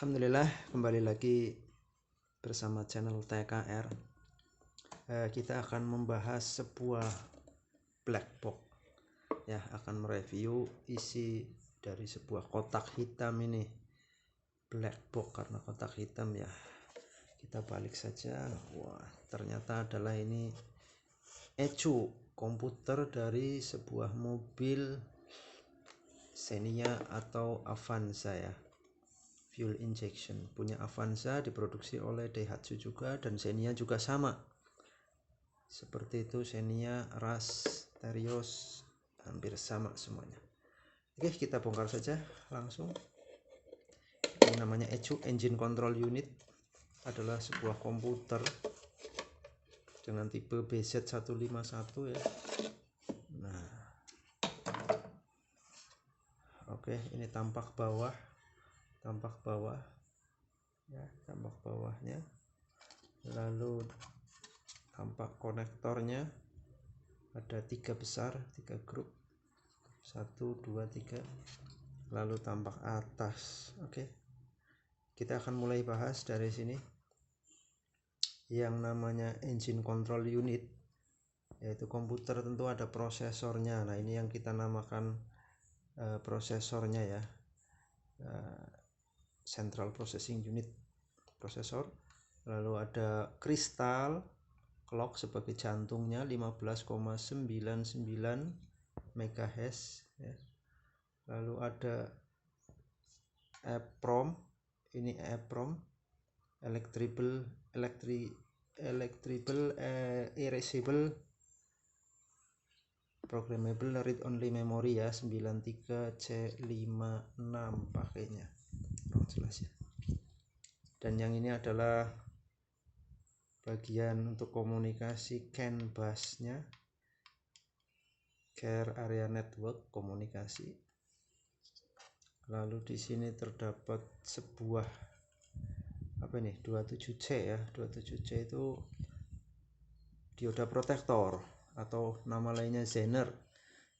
Alhamdulillah, kembali lagi bersama channel TKR. Kita akan membahas sebuah black box, ya, akan mereview isi dari sebuah kotak hitam ini. Black box karena kotak hitam, ya. Kita balik saja. Wah, ternyata adalah ini ECU komputer dari sebuah mobil Xenia atau Avanza, ya. Fuel injection punya Avanza, diproduksi oleh Daihatsu juga, dan Xenia juga sama seperti itu. Xenia, Rush, Terios hampir sama semuanya. Oke, kita bongkar saja langsung. Ini namanya ECU, Engine Control Unit, adalah sebuah komputer dengan tipe BZ151, ya. Nah, oke, ini tampak bawah, ya, tampak bawahnya, lalu tampak konektornya ada 3 besar, 3 grup, 1, 2, 3, lalu tampak atas. Oke, kita akan mulai bahas dari sini. Yang namanya engine control unit, yaitu komputer, tentu ada prosesornya. Nah, ini yang kita namakan prosesornya, ya. Central Processing Unit, prosesor. Lalu ada kristal clock sebagai jantungnya, 15,99 MHz, ya. Lalu ada EEPROM, ini EEPROM, electrical erasable programmable read only memory, ya, 93C56 pakainya. Jelas, ya. Dan yang ini adalah bagian untuk komunikasi CAN busnya, Care Area Network, komunikasi. Lalu di sini terdapat sebuah 27C, ya. 27C itu dioda protektor atau nama lainnya Zener.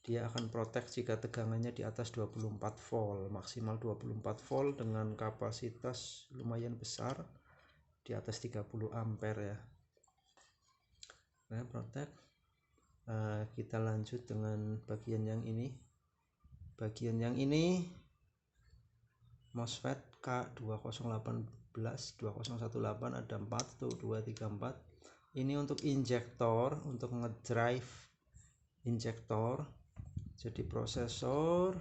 Dia akan protek jika tegangannya di atas 24 volt, maksimal 24 volt dengan kapasitas lumayan besar, di atas 30 ampere, ya. Nah, protek. Kita lanjut dengan bagian yang ini. Bagian yang ini MOSFET K2018 ada 4 tuh, 2, 3, 4. Ini untuk injektor, untuk ngedrive injektor. Jadi prosesor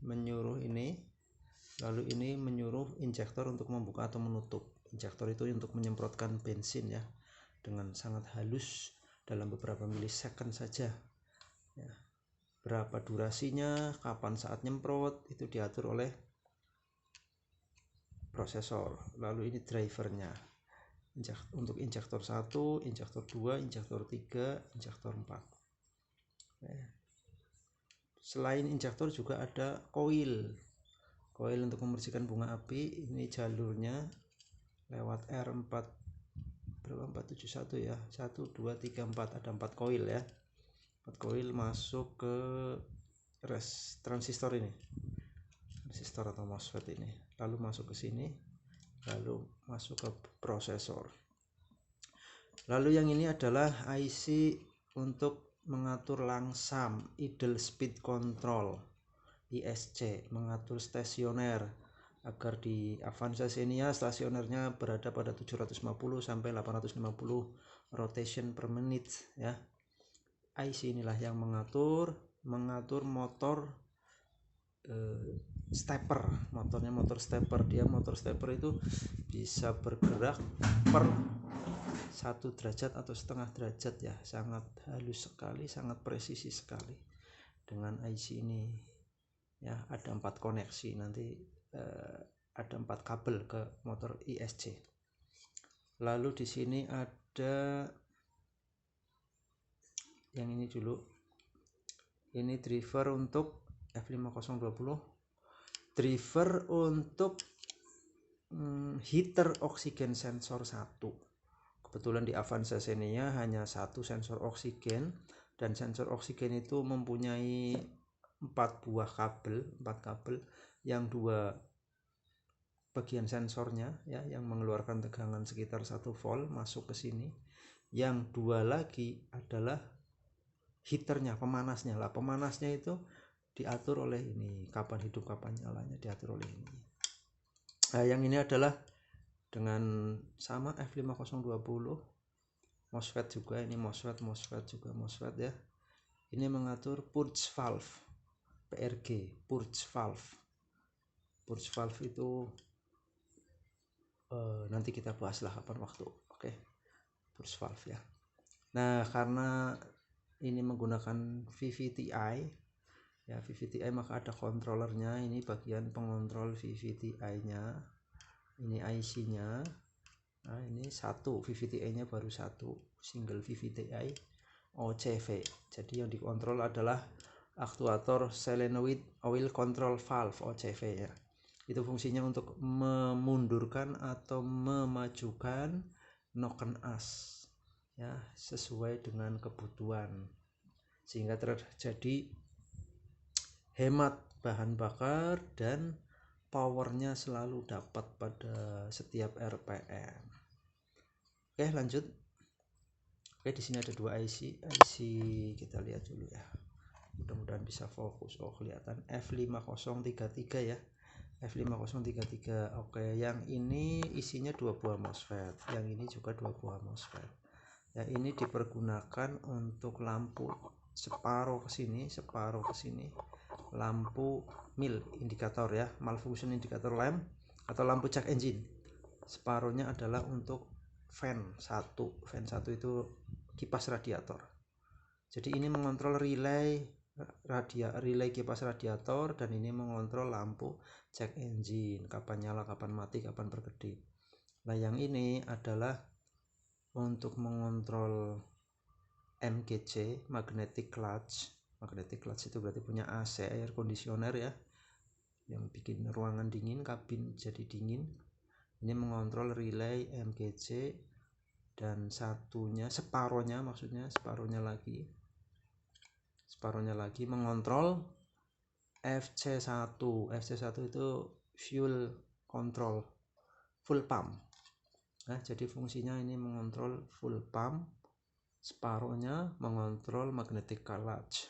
menyuruh ini, lalu ini menyuruh injektor untuk membuka atau menutup. Injektor itu untuk menyemprotkan bensin, ya, dengan sangat halus dalam beberapa milisecond saja, ya. Berapa durasinya, kapan saat nyemprot, itu diatur oleh prosesor. Lalu ini drivernya, untuk injektor 1, injektor 2, injektor 3, injektor 4. Selain injektor juga ada koil untuk membersihkan bunga api. Ini jalurnya lewat R4 471, ya. 1, 2, 3, 4, ada 4 koil, ya. 4 koil masuk ke transistor ini, transistor atau MOSFET ini, lalu masuk ke sini, lalu masuk ke prosesor. Lalu yang ini adalah IC untuk mengatur langsam, idle speed control, ISC, mengatur stasioner agar di Avanza Xenia stasionernya berada pada 750 sampai 850 rotation per menit, ya. IC inilah yang mengatur motor stepper. Motor stepper. Dia motor stepper itu bisa bergerak per 1 derajat atau setengah derajat, ya. Sangat halus sekali, sangat presisi sekali dengan IC ini, ya. Ada 4 koneksi, nanti ada 4 kabel ke motor ISC. Lalu di sini ada yang ini dulu, ini driver untuk F5020, driver untuk heater oksigen sensor 1. Kebetulan di Avanza Xenia hanya 1 sensor oksigen, dan sensor oksigen itu mempunyai 4 kabel, yang 2 bagian sensornya ya, yang mengeluarkan tegangan sekitar 1 volt masuk ke sini. Yang 2 lagi adalah heaternya, pemanasnya. Lah pemanasnya itu diatur oleh ini, kapan hidup kapan nyalanya diatur oleh ini. Nah, yang ini adalah dengan sama F5020 MOSFET juga, ini MOSFET juga MOSFET ya. Ini mengatur purge valve, PRG, purge valve. Purge valve itu nanti kita bahas lah kapan waktu. Oke. Purge valve ya. Nah, karena ini menggunakan VVTi ya, VVTi maka ada kontrolernya. Ini bagian pengontrol VVTi-nya, ini IC-nya. Nah, ini satu VVTi-nya baru satu, single VVTi OCV. Jadi yang dikontrol adalah aktuator solenoid oil control valve OCV ya. Itu fungsinya untuk memundurkan atau memajukan noken as ya, sesuai dengan kebutuhan, sehingga terjadi hemat bahan bakar dan powernya selalu dapat pada setiap RPM. Oke, lanjut. Oke, di sini ada 2 IC kita lihat dulu ya, mudah-mudahan bisa fokus. Oh, kelihatan F5033 ya, F5033. Oke, yang ini isinya 2 buah MOSFET, yang ini juga 2 buah MOSFET. Yang ini dipergunakan untuk lampu separuh ke sini, separuh ke sini, lampu MIL indikator ya, malfunction indicator lamp atau lampu check engine. Separuhnya adalah untuk fan 1. Fan 1 itu kipas radiator. Jadi ini mengontrol relay kipas radiator, dan ini mengontrol lampu check engine, kapan nyala, kapan mati, kapan berkedip. Nah, yang ini adalah untuk mengontrol MGC, magnetic clutch. Magnetic clutch itu berarti punya AC, air conditioner ya, yang bikin ruangan dingin, kabin jadi dingin. Ini mengontrol relay MGC, dan satunya, separohnya lagi mengontrol FC1. FC1 itu fuel control, full pump. Nah, jadi fungsinya ini mengontrol full pump, separuhnya mengontrol magnetic clutch.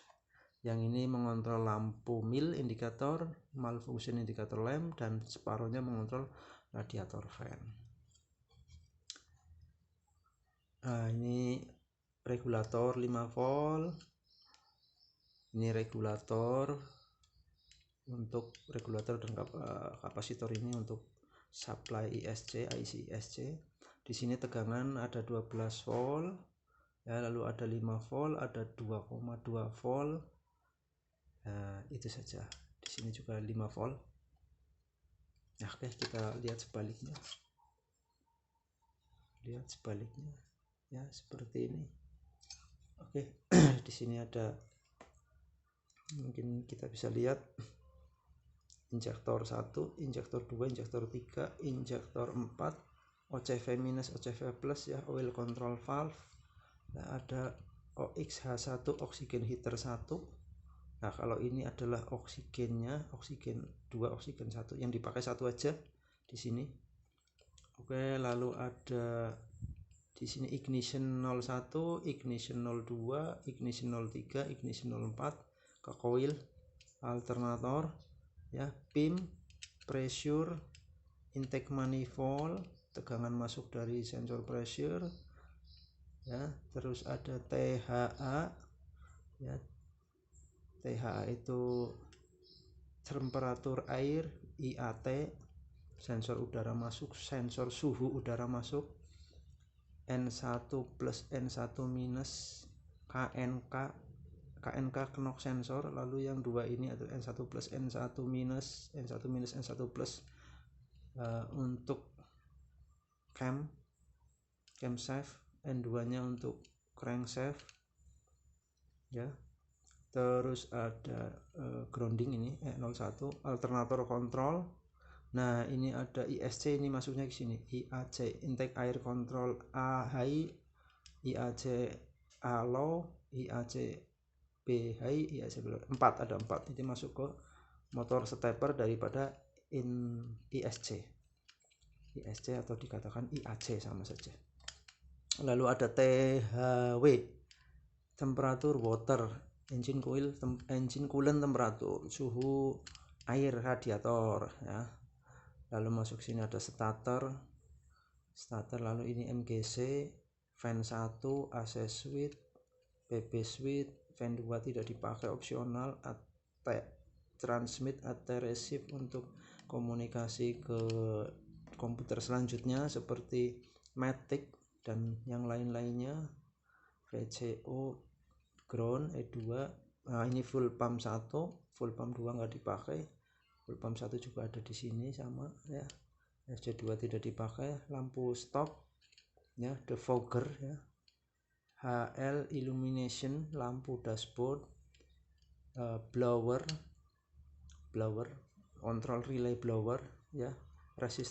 Yang ini mengontrol lampu MIL indikator, malfunction indicator lamp, dan separuhnya mengontrol radiator fan. Nah, ini regulator 5 volt. Ini regulator dan kapasitor ini untuk supply ISC, IC ISC. Di sini tegangan ada 12 volt ya, lalu ada 5 volt, ada 2,2 volt. Nah, itu saja. Di sini juga 5 volt. Nah, oke, kita lihat sebaliknya. Ya, seperti ini. Oke, di sini ada, mungkin kita bisa lihat injektor 1, injektor 2, injektor 3, injektor 4, OCV minus, OCV plus ya, oil control valve. Nah, ada OXH1, oxygen heater 1. Nah, kalau ini adalah oksigennya, oksigen 2, oksigen 1, yang dipakai satu aja di sini. Oke, lalu ada di sini ignition 01, ignition 02, ignition 03, ignition 04 ke coil, alternator ya, PIM, pressure, intake manifold, tegangan masuk dari sensor pressure ya. Terus ada THA ya, THA itu temperatur air, IAT, sensor udara masuk, sensor suhu udara masuk, N1 plus N1 minus, KNK knock sensor. Lalu yang dua ini atau N1 plus N1 minus, N1 minus N1 plus untuk camshaft, N2 nya untuk crankshaft ya. Terus ada grounding ini 01, alternator control. Nah, ini ada ISC, ini masuknya ke sini, IAC intake air control A high, IAC A low, IAC B high, IAC B low. 4, ada 4. Ini masuk ke motor stepper daripada ISC. ISC atau dikatakan IAC sama saja. Lalu ada THW, temperatur water, engine coolant temperatur, suhu air radiator ya. Lalu masuk sini ada starter, lalu ini MGC, fan 1, AC switch, PP switch, fan 2 tidak dipakai, opsional, transmit atau receive untuk komunikasi ke komputer selanjutnya seperti Matic dan yang lain-lainnya. VCO, ground, E2. Nah, ini full pump 1, full pump 2 nggak dipakai, full pump 1 juga ada di sini sama ya. SC2 tidak dipakai, lampu stop ya, defogger ya, HL illumination, lampu dashboard, blower, control relay blower ya, resistor